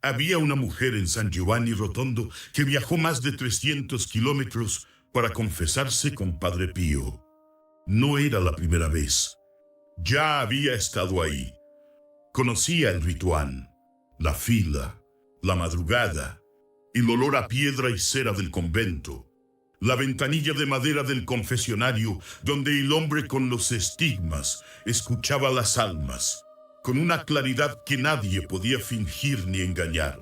Había una mujer en San Giovanni Rotondo que viajó más de 300 kilómetros para confesarse con Padre Pío. No era la primera vez. Ya había estado ahí. Conocía el ritual, la fila, la madrugada, el olor a piedra y cera del convento, la ventanilla de madera del confesionario donde el hombre con los estigmas escuchaba las almas, con una claridad que nadie podía fingir ni engañar.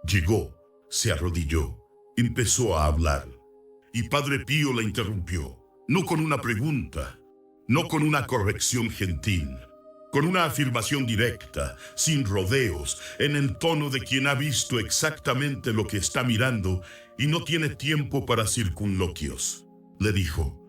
Llegó, se arrodilló, empezó a hablar, y Padre Pío la interrumpió, no con una pregunta, no con una corrección gentil, con una afirmación directa, sin rodeos, en el tono de quien ha visto exactamente lo que está mirando y no tiene tiempo para circunloquios. Le dijo: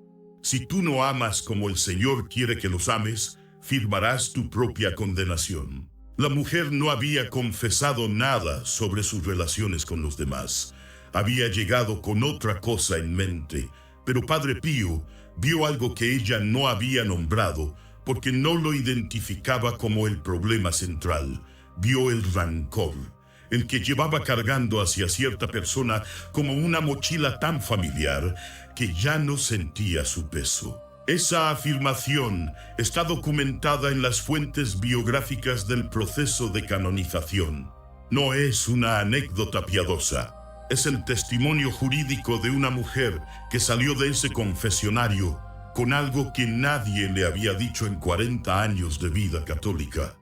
si tú no amas como el Señor quiere que los ames, firmarás tu propia condenación. La mujer no había confesado nada sobre sus relaciones con los demás. Había llegado con otra cosa en mente, pero Padre Pío vio algo que ella no había nombrado, porque no lo identificaba como el problema central. Vio el rancor, el que llevaba cargando hacia cierta persona como una mochila tan familiar que ya no sentía su peso. Esa afirmación está documentada en las fuentes biográficas del proceso de canonización. No es una anécdota piadosa. Es el testimonio jurídico de una mujer que salió de ese confesionario con algo que nadie le había dicho en 40 años de vida católica.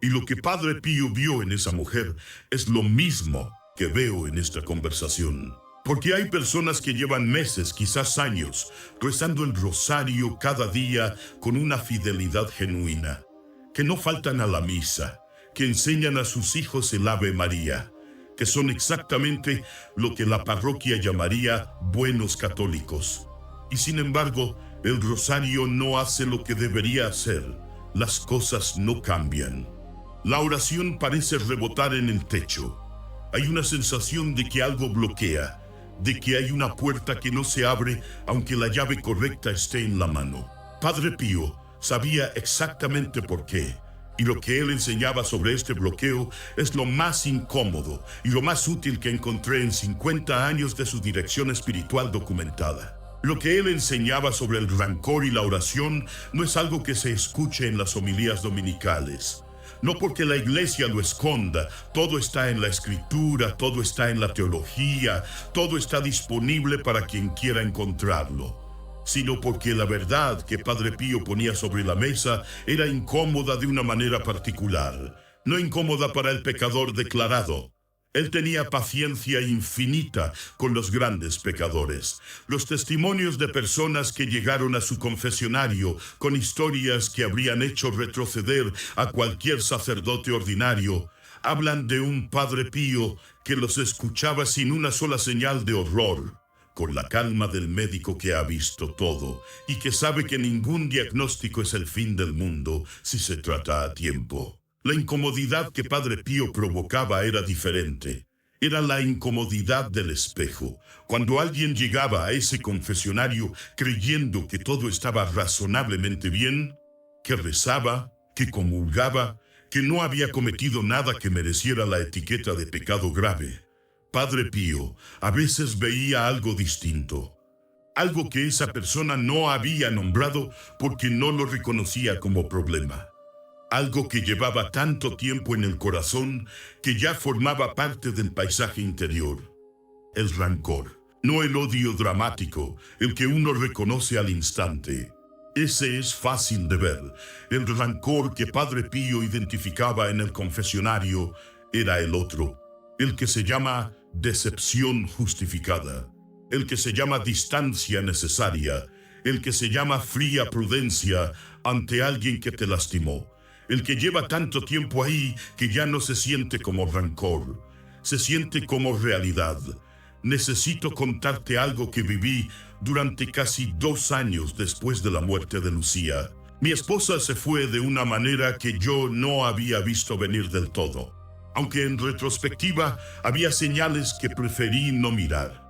Y lo que Padre Pío vio en esa mujer es lo mismo que veo en esta conversación. Porque hay personas que llevan meses, quizás años, rezando el rosario cada día con una fidelidad genuina, que no faltan a la misa, que enseñan a sus hijos el Ave María, que son exactamente lo que la parroquia llamaría buenos católicos. Y sin embargo, el rosario no hace lo que debería hacer. Las cosas no cambian. La oración parece rebotar en el techo. Hay una sensación de que algo bloquea, de que hay una puerta que no se abre aunque la llave correcta esté en la mano. Padre Pío sabía exactamente por qué, y lo que él enseñaba sobre este bloqueo es lo más incómodo y lo más útil que encontré en 50 años de su dirección espiritual documentada. Lo que él enseñaba sobre el rancor y la oración no es algo que se escuche en las homilías dominicales. No porque la iglesia lo esconda, todo está en la escritura, todo está en la teología, todo está disponible para quien quiera encontrarlo, sino porque la verdad que Padre Pío ponía sobre la mesa era incómoda de una manera particular, no incómoda para el pecador declarado. Él tenía paciencia infinita con los grandes pecadores. Los testimonios de personas que llegaron a su confesionario con historias que habrían hecho retroceder a cualquier sacerdote ordinario hablan de un Padre Pío que los escuchaba sin una sola señal de horror, con la calma del médico que ha visto todo y que sabe que ningún diagnóstico es el fin del mundo si se trata a tiempo. La incomodidad que Padre Pío provocaba era diferente. Era la incomodidad del espejo. Cuando alguien llegaba a ese confesionario creyendo que todo estaba razonablemente bien, que rezaba, que comulgaba, que no había cometido nada que mereciera la etiqueta de pecado grave, Padre Pío a veces veía algo distinto. Algo que esa persona no había nombrado porque no lo reconocía como problema. Algo que llevaba tanto tiempo en el corazón que ya formaba parte del paisaje interior. El rancor, no el odio dramático, el que uno reconoce al instante. Ese es fácil de ver. El rancor que Padre Pío identificaba en el confesionario era el otro, el que se llama decepción justificada, el que se llama distancia necesaria, el que se llama fría prudencia ante alguien que te lastimó. El que lleva tanto tiempo ahí que ya no se siente como rancor, se siente como realidad. Necesito contarte algo que viví durante casi 2 años después de la muerte de Lucía. Mi esposa se fue de una manera que yo no había visto venir del todo, aunque en retrospectiva había señales que preferí no mirar.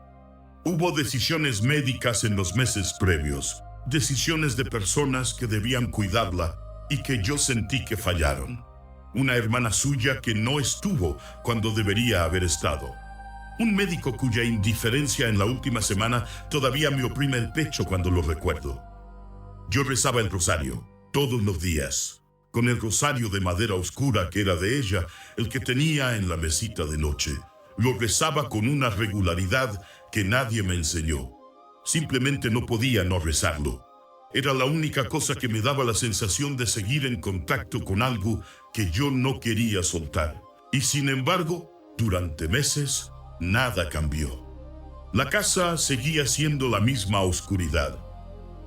Hubo decisiones médicas en los meses previos, decisiones de personas que debían cuidarla, y que yo sentí que fallaron. una hermana suya que no estuvo cuando debería haber estado, un médico cuya indiferencia en la última semana todavía me oprime el pecho cuando lo recuerdo. Yo rezaba el rosario todos los días, con el rosario de madera oscura que era de ella, el que tenía en la mesita de noche. Lo rezaba con una regularidad que nadie me enseñó. Simplemente no podía no rezarlo. Era la única cosa que me daba la sensación de seguir en contacto con algo que yo no quería soltar. Y sin embargo, durante meses, nada cambió. La casa seguía siendo la misma oscuridad.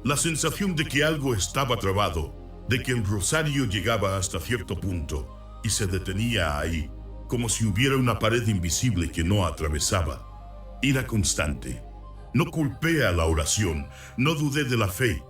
La sensación de que algo estaba trabado, de que el rosario llegaba hasta cierto punto y se detenía ahí, como si hubiera una pared invisible que no atravesaba. Era constante. No culpé a la oración, no dudé de la fe.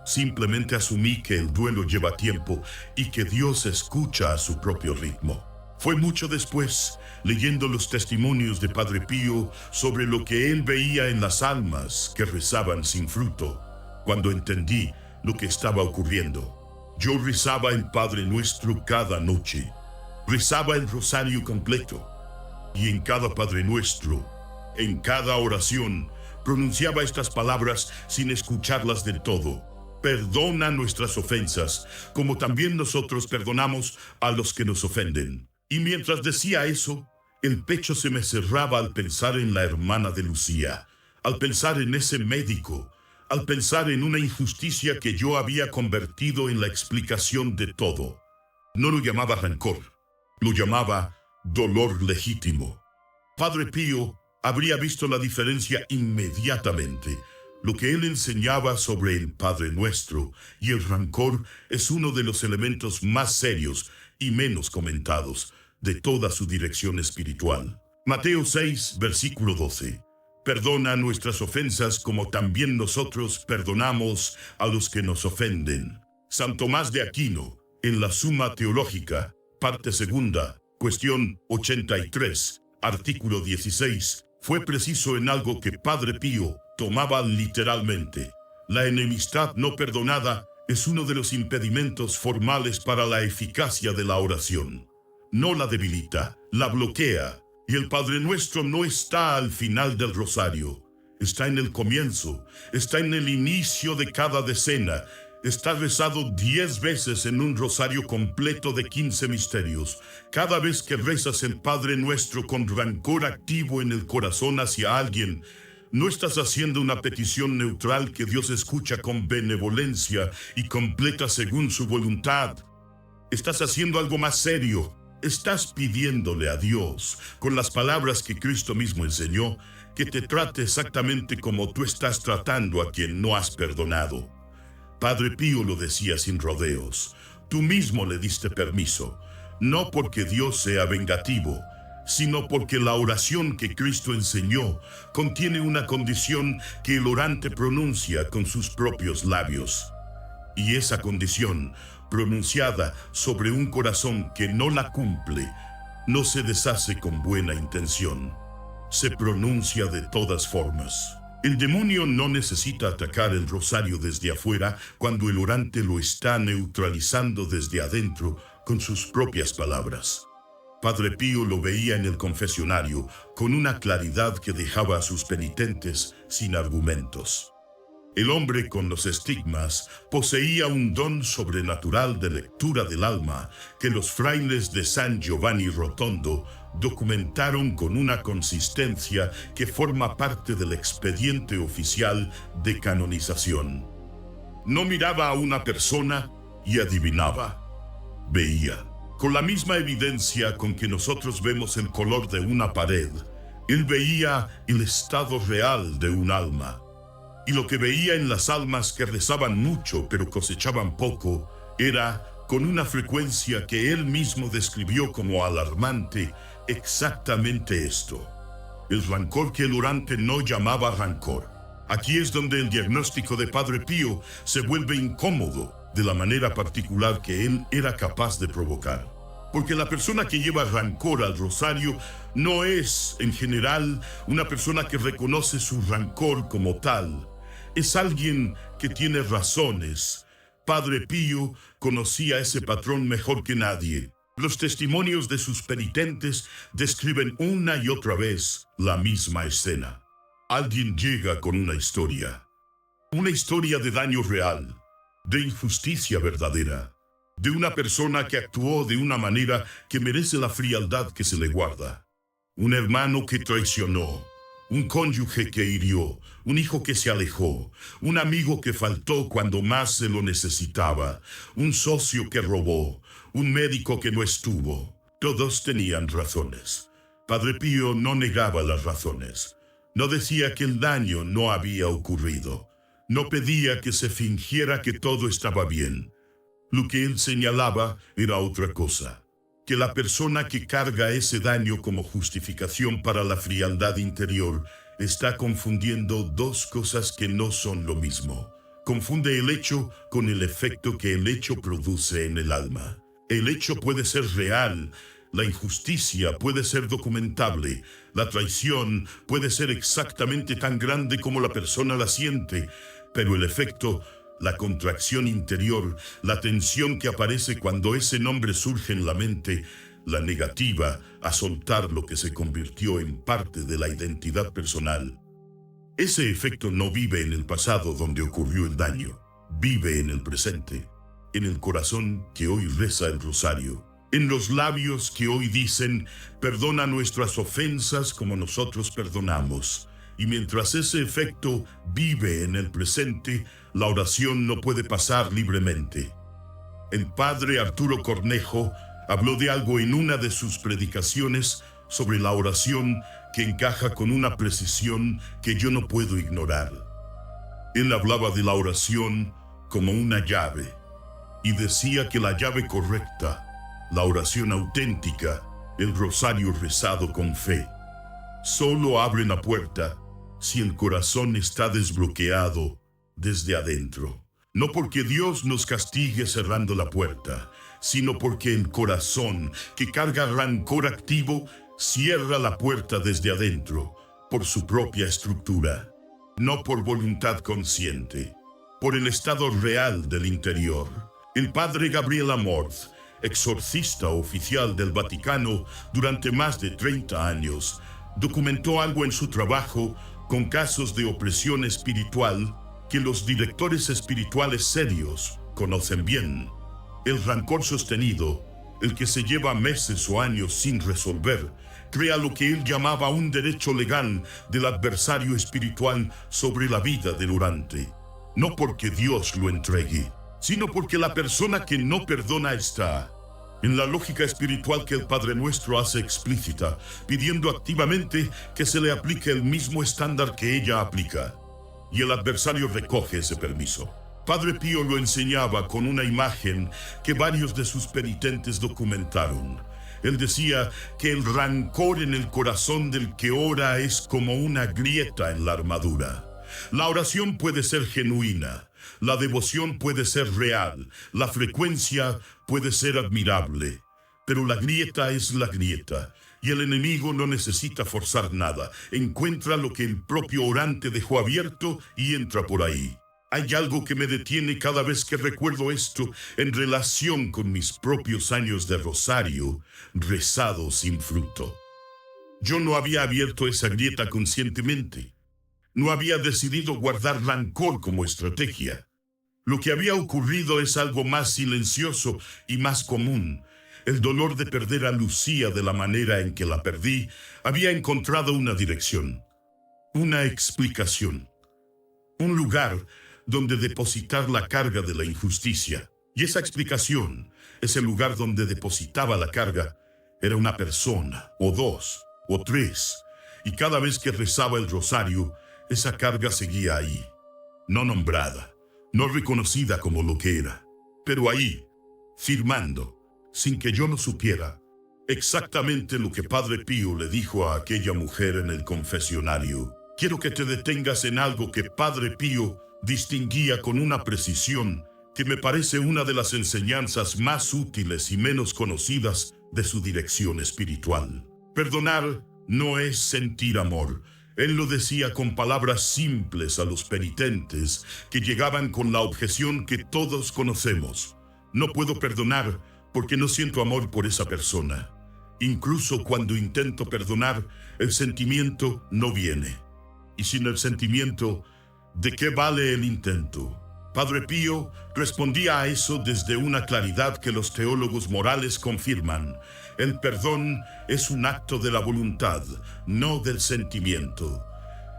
Simplemente asumí que el duelo lleva tiempo y que Dios escucha a su propio ritmo. Fue mucho después, leyendo los testimonios de Padre Pío sobre lo que él veía en las almas que rezaban sin fruto, cuando entendí lo que estaba ocurriendo. Yo rezaba el Padre Nuestro cada noche. Rezaba el rosario completo. Y en cada Padre Nuestro, en cada oración, pronunciaba estas palabras sin escucharlas del todo. Perdona nuestras ofensas, como también nosotros perdonamos a los que nos ofenden. Y mientras decía eso, el pecho se me cerraba al pensar en la hermana de Lucía, al pensar en ese médico, al pensar en una injusticia que yo había convertido en la explicación de todo. No lo llamaba rencor, lo llamaba dolor legítimo. Padre Pío habría visto la diferencia inmediatamente. Lo que él enseñaba sobre el Padre Nuestro y el rencor es uno de los elementos más serios y menos comentados de toda su dirección espiritual. Mateo 6, versículo 12. Perdona nuestras ofensas como también nosotros perdonamos a los que nos ofenden. San Tomás de Aquino, en la Suma Teológica, parte segunda, cuestión 83, artículo 16, fue preciso en algo que Padre Pío tomaba literalmente. La enemistad no perdonada es uno de los impedimentos formales para la eficacia de la oración. No la debilita, la bloquea. Y el Padre Nuestro no está al final del rosario. Está en el comienzo, está en el inicio de cada decena. Está rezado 10 veces en un rosario completo de 15 misterios. Cada vez que rezas el Padre Nuestro con rancor activo en el corazón hacia alguien, no estás haciendo una petición neutral que Dios escucha con benevolencia y completa según su voluntad. Estás haciendo algo más serio. Estás pidiéndole a Dios, con las palabras que Cristo mismo enseñó, que te trate exactamente como tú estás tratando a quien no has perdonado. Padre Pío lo decía sin rodeos. Tú mismo le diste permiso, no porque Dios sea vengativo, sino porque la oración que Cristo enseñó contiene una condición que el orante pronuncia con sus propios labios. Y esa condición, pronunciada sobre un corazón que no la cumple, no se deshace con buena intención. Se pronuncia de todas formas. El demonio no necesita atacar el rosario desde afuera cuando el orante lo está neutralizando desde adentro con sus propias palabras. Padre Pío lo veía en el confesionario con una claridad que dejaba a sus penitentes sin argumentos. El hombre con los estigmas poseía un don sobrenatural de lectura del alma que los frailes de San Giovanni Rotondo documentaron con una consistencia que forma parte del expediente oficial de canonización. No miraba a una persona y adivinaba. Veía, con la misma evidencia con que nosotros vemos el color de una pared, él veía el estado real de un alma. Y lo que veía en las almas que rezaban mucho pero cosechaban poco era, con una frecuencia que él mismo describió como alarmante, exactamente esto. El rancor que el orante no llamaba rancor. Aquí es donde el diagnóstico de Padre Pío se vuelve incómodo de la manera particular que él era capaz de provocar. Porque la persona que lleva rancor al rosario no es, en general, una persona que reconoce su rancor como tal. Es alguien que tiene razones. Padre Pío conocía ese patrón mejor que nadie. Los testimonios de sus penitentes describen una y otra vez la misma escena. Alguien llega con una historia de daño real, de injusticia verdadera, de una persona que actuó de una manera que merece la frialdad que se le guarda. Un hermano que traicionó, un cónyuge que hirió, un hijo que se alejó, un amigo que faltó cuando más se lo necesitaba, un socio que robó, un médico que no estuvo. Todos tenían razones. Padre Pío no negaba las razones. No decía que el daño no había ocurrido. No pedía que se fingiera que todo estaba bien. Lo que él señalaba era otra cosa. Que la persona que carga ese daño como justificación para la frialdad interior está confundiendo dos cosas que no son lo mismo. Confunde el hecho con el efecto que el hecho produce en el alma. El hecho puede ser real, la injusticia puede ser documentable, la traición puede ser exactamente tan grande como la persona la siente, pero el efecto, la contracción interior, la tensión que aparece cuando ese nombre surge en la mente, la negativa a soltar lo que se convirtió en parte de la identidad personal. Ese efecto no vive en el pasado donde ocurrió el daño, vive en el presente, en el corazón que hoy reza el rosario, en los labios que hoy dicen, perdona nuestras ofensas como nosotros perdonamos. Y mientras ese efecto vive en el presente, la oración no puede pasar libremente. El padre Arturo Cornejo habló de algo en una de sus predicaciones sobre la oración que encaja con una precisión que yo no puedo ignorar. Él hablaba de la oración como una llave y decía que la llave correcta, la oración auténtica, el rosario rezado con fe, solo abre la puerta si el corazón está desbloqueado desde adentro. No porque Dios nos castigue cerrando la puerta, sino porque el corazón que carga rancor activo cierra la puerta desde adentro por su propia estructura, no por voluntad consciente, por el estado real del interior. El padre Gabriel Amorth, exorcista oficial del Vaticano durante más de 30 años, documentó algo en su trabajo con casos de opresión espiritual que los directores espirituales serios conocen bien. El rancor sostenido, el que se lleva meses o años sin resolver, crea lo que él llamaba un derecho legal del adversario espiritual sobre la vida del orante. No porque Dios lo entregue, sino porque la persona que no perdona está en la lógica espiritual que el Padre Nuestro hace explícita, pidiendo activamente que se le aplique el mismo estándar que ella aplica. Y el adversario recoge ese permiso. Padre Pío lo enseñaba con una imagen que varios de sus penitentes documentaron. Él decía que el rancor en el corazón del que ora es como una grieta en la armadura. La oración puede ser genuina, la devoción puede ser real, la frecuencia puede ser admirable, pero la grieta es la grieta, y el enemigo no necesita forzar nada. Encuentra lo que el propio orante dejó abierto y entra por ahí. Hay algo que me detiene cada vez que recuerdo esto en relación con mis propios años de rosario rezado sin fruto. Yo no había abierto esa grieta conscientemente. No había decidido guardar rancor como estrategia. Lo que había ocurrido es algo más silencioso y más común. El dolor de perder a Lucía de la manera en que la perdí había encontrado una dirección, una explicación, un lugar donde depositar la carga de la injusticia. Y esa explicación, ese lugar donde depositaba la carga, era una persona, o dos, o tres. Y cada vez que rezaba el rosario, esa carga seguía ahí, no nombrada, no reconocida como lo que era, pero ahí, firmando, sin que yo lo supiera, exactamente lo que Padre Pío le dijo a aquella mujer en el confesionario. Quiero que te detengas en algo que Padre Pío distinguía con una precisión que me parece una de las enseñanzas más útiles y menos conocidas de su dirección espiritual. Perdonar no es sentir amor. Él lo decía con palabras simples a los penitentes que llegaban con la objeción que todos conocemos. No puedo perdonar porque no siento amor por esa persona. Incluso cuando intento perdonar, el sentimiento no viene. Y sin el sentimiento, ¿de qué vale el intento? Padre Pío respondía a eso desde una claridad que los teólogos morales confirman. El perdón es un acto de la voluntad, no del sentimiento.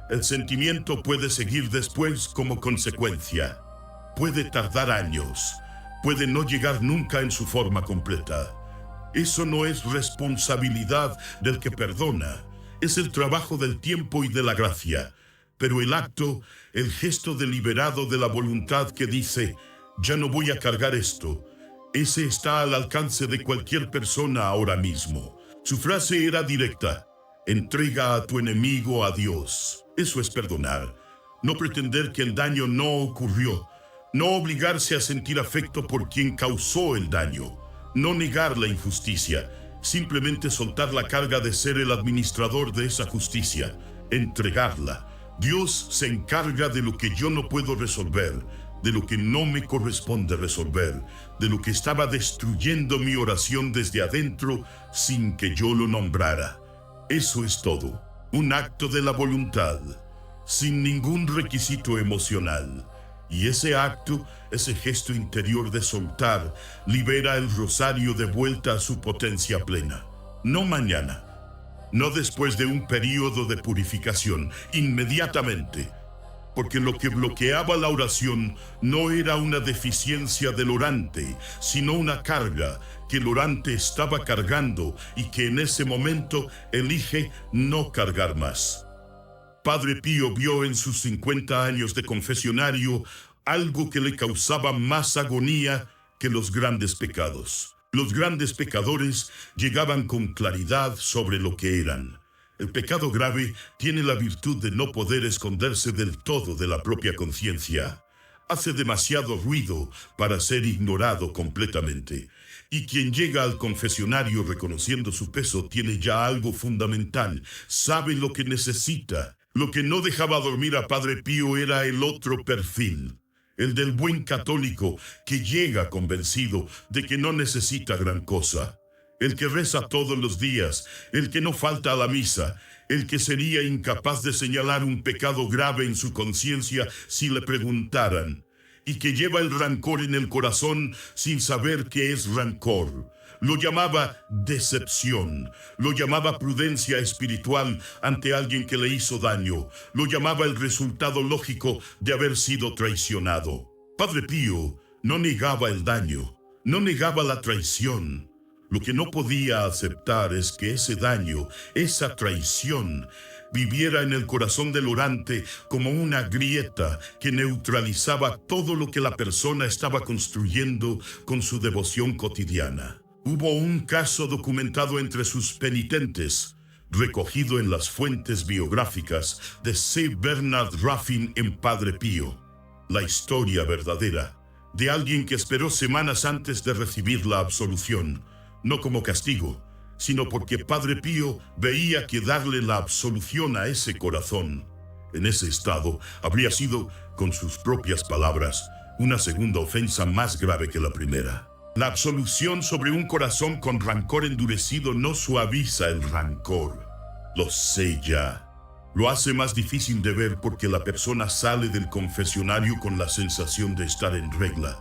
El sentimiento puede seguir después como consecuencia. Puede tardar años. Puede no llegar nunca en su forma completa. Eso no es responsabilidad del que perdona. Es el trabajo del tiempo y de la gracia. Pero el acto, el gesto deliberado de la voluntad que dice, ya no voy a cargar esto, ese está al alcance de cualquier persona ahora mismo. Su frase era directa, entrega a tu enemigo a Dios. Eso es perdonar. No pretender que el daño no ocurrió. No obligarse a sentir afecto por quien causó el daño. No negar la injusticia. Simplemente soltar la carga de ser el administrador de esa justicia. Entregarla. Dios se encarga de lo que yo no puedo resolver, de lo que no me corresponde resolver, de lo que estaba destruyendo mi oración desde adentro sin que yo lo nombrara. Eso es todo, un acto de la voluntad, sin ningún requisito emocional. Y ese acto, ese gesto interior de soltar, libera el rosario de vuelta a su potencia plena. No mañana. No después de un período de purificación, inmediatamente, porque lo que bloqueaba la oración no era una deficiencia del orante, sino una carga que el orante estaba cargando y que en ese momento elige no cargar más. Padre Pío vio en sus 50 años de confesionario algo que le causaba más agonía que los grandes pecados. Los grandes pecadores llegaban con claridad sobre lo que eran. El pecado grave tiene la virtud de no poder esconderse del todo de la propia conciencia. Hace demasiado ruido para ser ignorado completamente. Y quien llega al confesionario reconociendo su peso tiene ya algo fundamental. Sabe lo que necesita. Lo que no dejaba dormir a Padre Pío era el otro perfil. El del buen católico que llega convencido de que no necesita gran cosa. El que reza todos los días, el que no falta a la misa, el que sería incapaz de señalar un pecado grave en su conciencia si le preguntaran, y que lleva el rancor en el corazón sin saber qué es rancor. Lo llamaba decepción, lo llamaba prudencia espiritual ante alguien que le hizo daño, lo llamaba el resultado lógico de haber sido traicionado. Padre Pío no negaba el daño, no negaba la traición. Lo que no podía aceptar es que ese daño, esa traición, viviera en el corazón del orante como una grieta que neutralizaba todo lo que la persona estaba construyendo con su devoción cotidiana. Hubo un caso documentado entre sus penitentes, recogido en las fuentes biográficas de C. Bernard Raffin en Padre Pío. La historia verdadera de alguien que esperó semanas antes de recibir la absolución, no como castigo, sino porque Padre Pío veía que darle la absolución a ese corazón, en ese estado, habría sido, con sus propias palabras, una segunda ofensa más grave que la primera. La absolución sobre un corazón con rancor endurecido no suaviza el rancor, lo sella. Lo hace más difícil de ver porque la persona sale del confesionario con la sensación de estar en regla.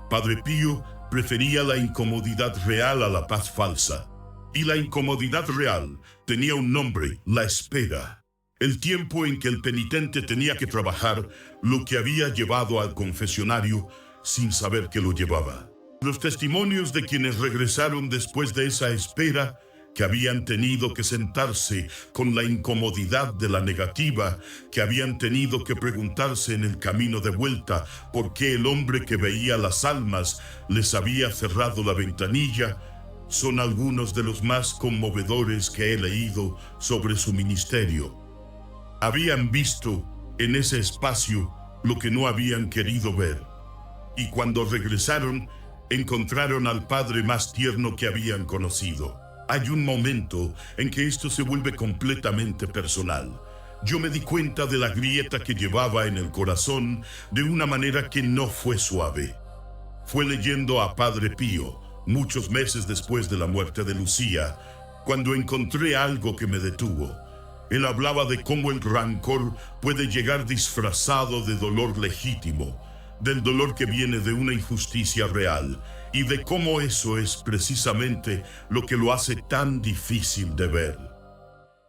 Padre Pío prefería la incomodidad real a la paz falsa. Y la incomodidad real tenía un nombre, la espera. El tiempo en que el penitente tenía que trabajar lo que había llevado al confesionario sin saber que lo llevaba. Los testimonios de quienes regresaron después de esa espera, que habían tenido que sentarse con la incomodidad de la negativa, que habían tenido que preguntarse en el camino de vuelta por qué el hombre que veía las almas les había cerrado la ventanilla, son algunos de los más conmovedores que he leído sobre su ministerio. Habían visto en ese espacio lo que no habían querido ver, y cuando regresaron, encontraron al padre más tierno que habían conocido. Hay un momento en que esto se vuelve completamente personal. Yo me di cuenta de la grieta que llevaba en el corazón de una manera que no fue suave. Fue leyendo a Padre Pío, Muchos meses después de la muerte de Lucía, cuando encontré algo que me detuvo, él hablaba de cómo el rancor puede llegar disfrazado de dolor legítimo, del dolor que viene de una injusticia real, y de cómo eso es precisamente lo que lo hace tan difícil de ver.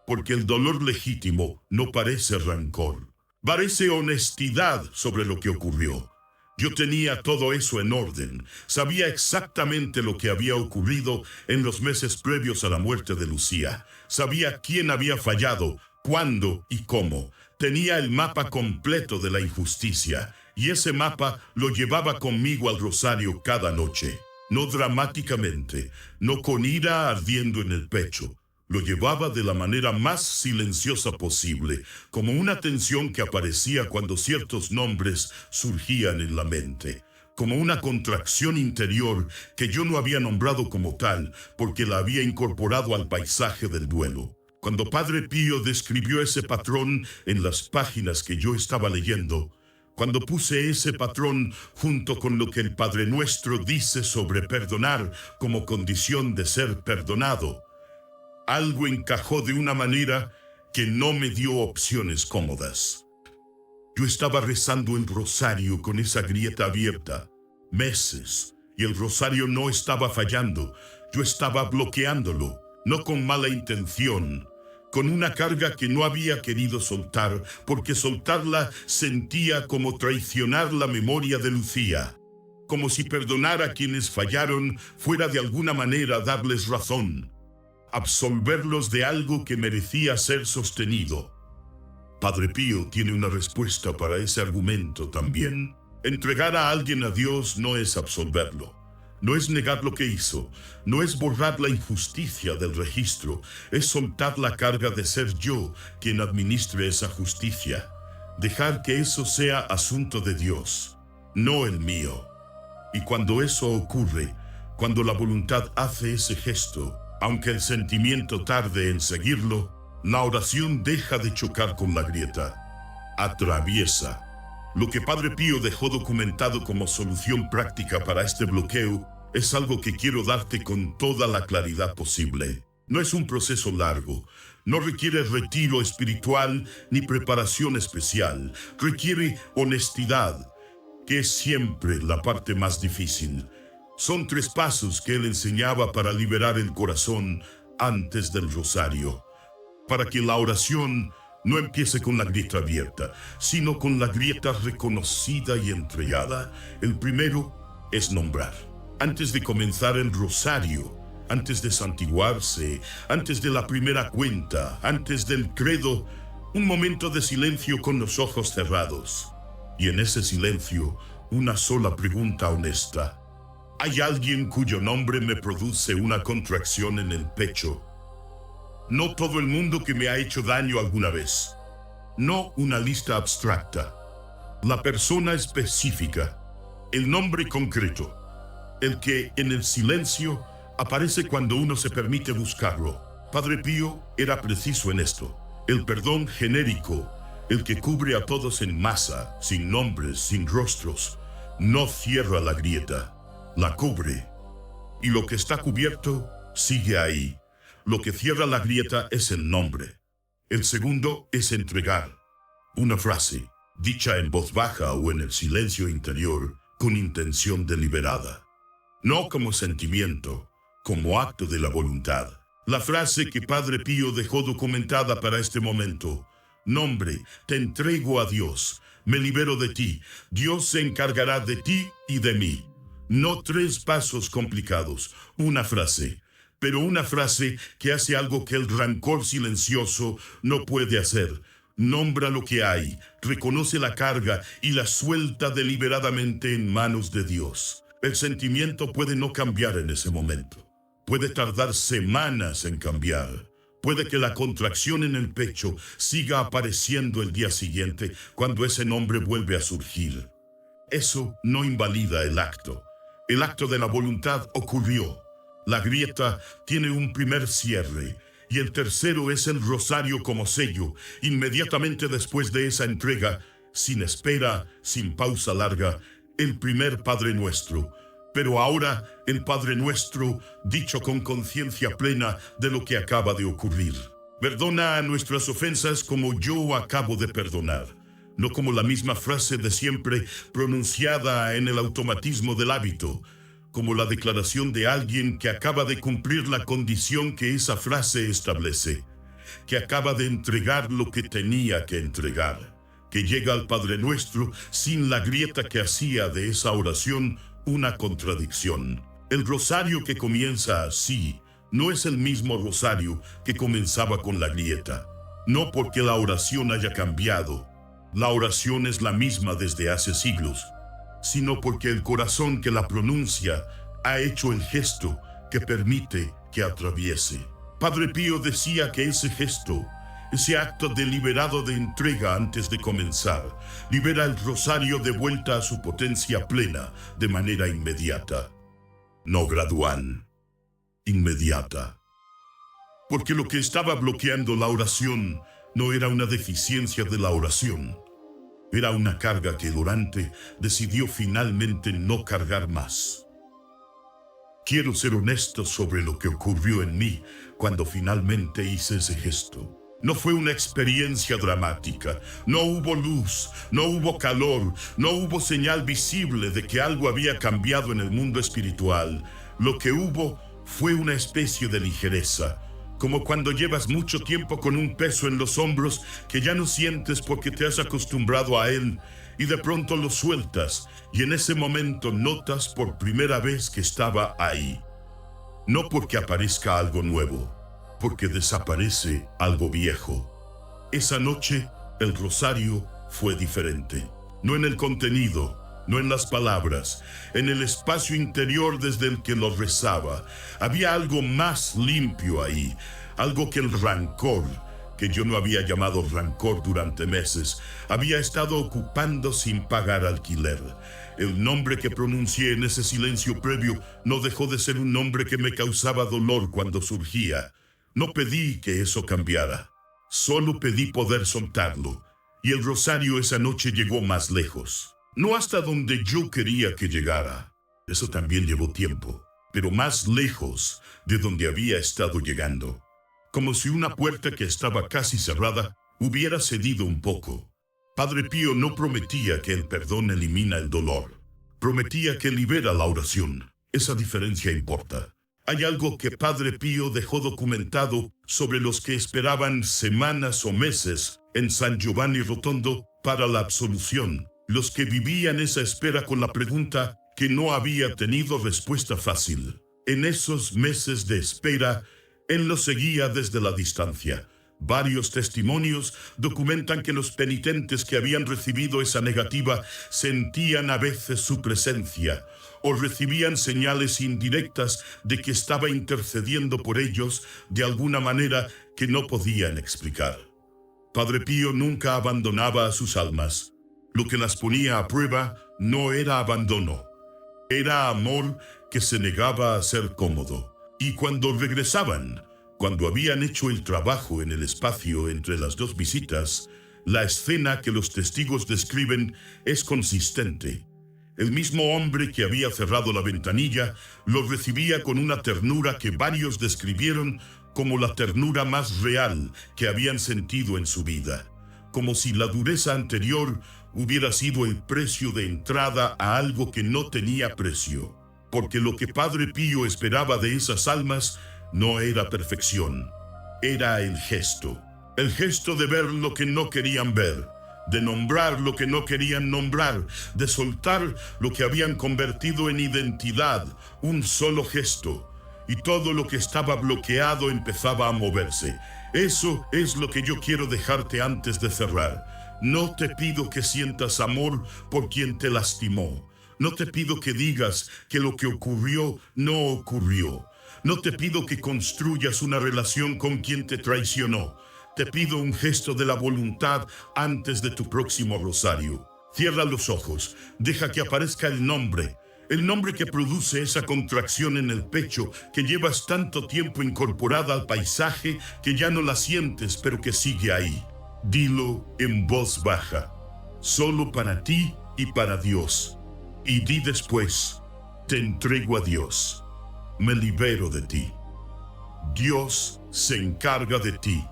Porque el dolor legítimo no parece rancor, parece honestidad sobre lo que ocurrió. Yo tenía todo eso en orden, sabía exactamente lo que había ocurrido en los meses previos a la muerte de Lucía, sabía quién había fallado, cuándo y cómo. Tenía el mapa completo de la injusticia, y ese mapa lo llevaba conmigo al rosario cada noche. No dramáticamente, no con ira ardiendo en el pecho. Lo llevaba de la manera más silenciosa posible, como una tensión que aparecía cuando ciertos nombres surgían en la mente, como una contracción interior que yo no había nombrado como tal, porque la había incorporado al paisaje del duelo. Cuando Padre Pío describió ese patrón en las páginas que yo estaba leyendo, cuando puse ese patrón junto con lo que el Padre Nuestro dice sobre perdonar como condición de ser perdonado, algo encajó de una manera que no me dio opciones cómodas. Yo estaba rezando el rosario con esa grieta abierta, meses, y el rosario no estaba fallando. Yo estaba bloqueándolo, no con mala intención, con una carga que no había querido soltar, porque soltarla sentía como traicionar la memoria de Lucía, como si perdonar a quienes fallaron fuera de alguna manera darles razón, absolverlos de algo que merecía ser sostenido. Padre Pío tiene una respuesta para ese argumento también. Entregar a alguien a Dios no es absolverlo, no es negar lo que hizo, no es borrar la injusticia del registro, es soltar la carga de ser yo quien administre esa justicia, dejar que eso sea asunto de Dios, no el mío. Y cuando eso ocurre, cuando la voluntad hace ese gesto, aunque el sentimiento tarde en seguirlo, la oración deja de chocar con la grieta, atraviesa. Lo que Padre Pío dejó documentado como solución práctica para este bloqueo es algo que quiero darte con toda la claridad posible. No es un proceso largo, no requiere retiro espiritual ni preparación especial, requiere honestidad, que es siempre la parte más difícil. Son 3 pasos que él enseñaba para liberar el corazón antes del rosario, para que la oración no empiece con la grieta abierta, sino con la grieta reconocida y entregada. El primero es nombrar. Antes de comenzar el rosario, antes de santiguarse, antes de la primera cuenta, antes del credo, un momento de silencio con los ojos cerrados. Y en ese silencio, una sola pregunta honesta. ¿Hay alguien cuyo nombre me produce una contracción en el pecho? No todo el mundo que me ha hecho daño alguna vez. No una lista abstracta. La persona específica. El nombre concreto. El que en el silencio aparece cuando uno se permite buscarlo. Padre Pío era preciso en esto. El perdón genérico, el que cubre a todos en masa, sin nombres, sin rostros, no cierra la grieta. La cubre, y lo que está cubierto sigue ahí. Lo que cierra la grieta es el nombre. El segundo es entregar. Una frase, dicha en voz baja o en el silencio interior, con intención deliberada. No como sentimiento, como acto de la voluntad. La frase que Padre Pío dejó documentada para este momento. Nombre, te entrego a Dios, me libero de ti, Dios se encargará de ti y de mí. No 3 pasos complicados, una frase, pero una frase que hace algo que el rancor silencioso no puede hacer. Nombra lo que hay, reconoce la carga y la suelta deliberadamente en manos de Dios. El sentimiento puede no cambiar en ese momento. Puede tardar semanas en cambiar. Puede que la contracción en el pecho siga apareciendo el día siguiente cuando ese nombre vuelve a surgir. Eso no invalida el acto. El acto de la voluntad ocurrió. La grieta tiene un primer cierre y el tercero es el rosario como sello. Inmediatamente después de esa entrega, sin espera, sin pausa larga, el primer Padre Nuestro, Pero ahora el Padre Nuestro, dicho con conciencia plena de lo que acaba de ocurrir. Perdona nuestras ofensas como yo acabo de perdonar, no como la misma frase de siempre pronunciada en el automatismo del hábito, como la declaración de alguien que acaba de cumplir la condición que esa frase establece, que acaba de entregar lo que tenía que entregar, que llega al Padre Nuestro sin la grieta que hacía de esa oración una contradicción. El rosario que comienza así no es el mismo rosario que comenzaba con la grieta. No porque la oración haya cambiado, la oración es la misma desde hace siglos, sino porque el corazón que la pronuncia ha hecho el gesto que permite que atraviese. Padre Pío decía que ese gesto, ese acto deliberado de entrega antes de comenzar, libera el rosario de vuelta a su potencia plena de manera inmediata. No gradual, inmediata. Porque lo que estaba bloqueando la oración no era una deficiencia de la oración. Era una carga que el orante decidió finalmente no cargar más. Quiero ser honesto sobre lo que ocurrió en mí cuando finalmente hice ese gesto. No fue una experiencia dramática, no hubo luz, no hubo calor, no hubo señal visible de que algo había cambiado en el mundo espiritual. Lo que hubo fue una especie de ligereza, como cuando llevas mucho tiempo con un peso en los hombros que ya no sientes porque te has acostumbrado a él y de pronto lo sueltas y en ese momento notas por primera vez que estaba ahí. No porque aparezca algo nuevo, porque desaparece algo viejo. Esa noche el rosario fue diferente, no en el contenido, no en las palabras, en el espacio interior desde el que lo rezaba. Había algo más limpio ahí, algo que el rancor, que yo no había llamado rancor durante meses, había estado ocupando sin pagar alquiler. El nombre que pronuncié en ese silencio previo no dejó de ser un nombre que me causaba dolor cuando surgía. No pedí que eso cambiara, solo pedí poder soltarlo, y el rosario esa noche llegó más lejos. No hasta donde yo quería que llegara, eso también llevó tiempo, pero más lejos de donde había estado llegando. Como si una puerta que estaba casi cerrada hubiera cedido un poco. Padre Pío no prometía que el perdón elimina el dolor, prometía que libera la oración. Esa diferencia importa. Hay algo que Padre Pío dejó documentado sobre los que esperaban semanas o meses en San Giovanni Rotondo para la absolución. Los que vivían esa espera con la pregunta que no había tenido respuesta fácil. En esos meses de espera, él los seguía desde la distancia. Varios testimonios documentan que los penitentes que habían recibido esa negativa sentían a veces su presencia o recibían señales indirectas de que estaba intercediendo por ellos de alguna manera que no podían explicar. Padre Pío nunca abandonaba a sus almas. Lo que las ponía a prueba no era abandono, era amor que se negaba a ser cómodo. Y cuando regresaban, cuando habían hecho el trabajo en el espacio entre las dos visitas, la escena que los testigos describen es consistente. El mismo hombre que había cerrado la ventanilla los recibía con una ternura que varios describieron como la ternura más real que habían sentido en su vida, como si la dureza anterior hubiera sido el precio de entrada a algo que no tenía precio, porque lo que Padre Pío esperaba de esas almas no era perfección, era el gesto de ver lo que no querían ver, de nombrar lo que no querían nombrar, de soltar lo que habían convertido en identidad, un solo gesto, y todo lo que estaba bloqueado empezaba a moverse. Eso es lo que yo quiero dejarte antes de cerrar. No te pido que sientas amor por quien te lastimó. No te pido que digas que lo que ocurrió no ocurrió. No te pido que construyas una relación con quien te traicionó. Te pido un gesto de la voluntad antes de tu próximo rosario. Cierra los ojos, deja que aparezca el nombre que produce esa contracción en el pecho que llevas tanto tiempo incorporada al paisaje que ya no la sientes, pero que sigue ahí. Dilo en voz baja, solo para ti y para Dios. Y di después, te entrego a Dios. Me libero de ti. Dios se encarga de ti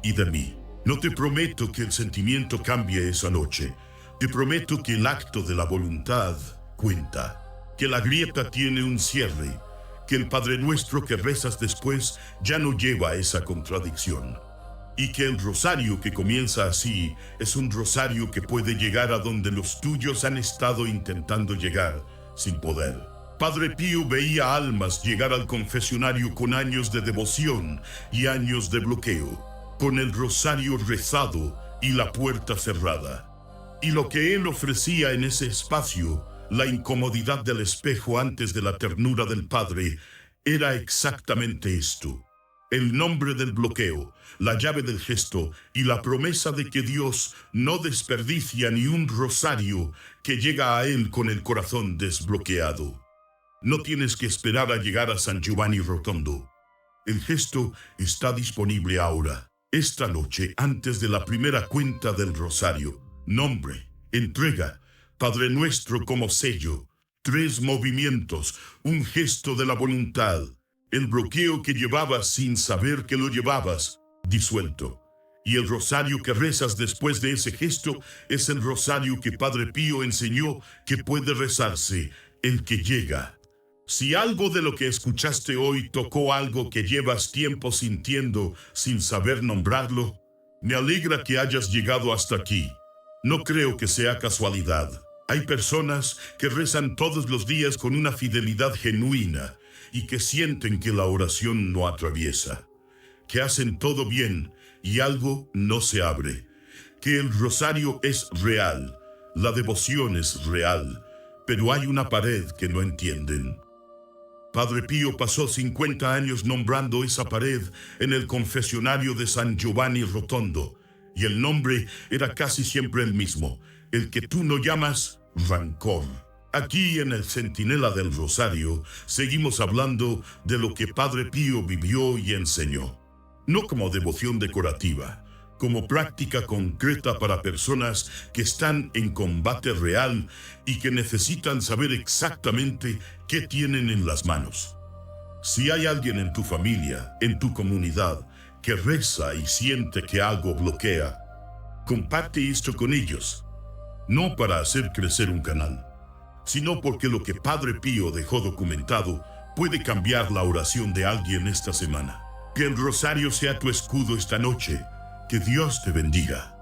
y de mí. No te prometo que el sentimiento cambie esa noche. Te prometo que el acto de la voluntad cuenta, que la grieta tiene un cierre, que el Padre Nuestro que rezas después ya no lleva esa contradicción, y que el rosario que comienza así es un rosario que puede llegar a donde los tuyos han estado intentando llegar sin poder. Padre Pío veía almas llegar al confesionario con años de devoción y años de bloqueo, con el rosario rezado y la puerta cerrada. Y lo que él ofrecía en ese espacio, la incomodidad del espejo antes de la ternura del Padre, era exactamente esto: el nombre del bloqueo, la llave del gesto y la promesa de que Dios no desperdicia ni un rosario que llega a él con el corazón desbloqueado. No tienes que esperar a llegar a San Giovanni Rotondo. El gesto está disponible ahora, esta noche, antes de la primera cuenta del rosario. Nombre, entrega, Padre Nuestro como sello, 3 movimientos, un gesto de la voluntad, el bloqueo que llevabas sin saber que lo llevabas, disuelto. Y el rosario que rezas después de ese gesto es el rosario que Padre Pío enseñó que puede rezarse, el que llega. Si algo de lo que escuchaste hoy tocó algo que llevas tiempo sintiendo sin saber nombrarlo, me alegra que hayas llegado hasta aquí. No creo que sea casualidad. Hay personas que rezan todos los días con una fidelidad genuina y que sienten que la oración no atraviesa, que hacen todo bien y algo no se abre, que el rosario es real, la devoción es real, pero hay una pared que no entienden. Padre Pío pasó 50 años nombrando esa pared en el confesionario de San Giovanni Rotondo, y el nombre era casi siempre el mismo, el que tú no llamas rancor. Aquí en el Centinela del Rosario seguimos hablando de lo que Padre Pío vivió y enseñó, no como devoción decorativa, como práctica concreta para personas que están en combate real y que necesitan saber exactamente qué tienen en las manos. Si hay alguien en tu familia, en tu comunidad, que reza y siente que algo bloquea, comparte esto con ellos, no para hacer crecer un canal, sino porque lo que Padre Pío dejó documentado puede cambiar la oración de alguien esta semana. Que el rosario sea tu escudo esta noche. Que Dios te bendiga.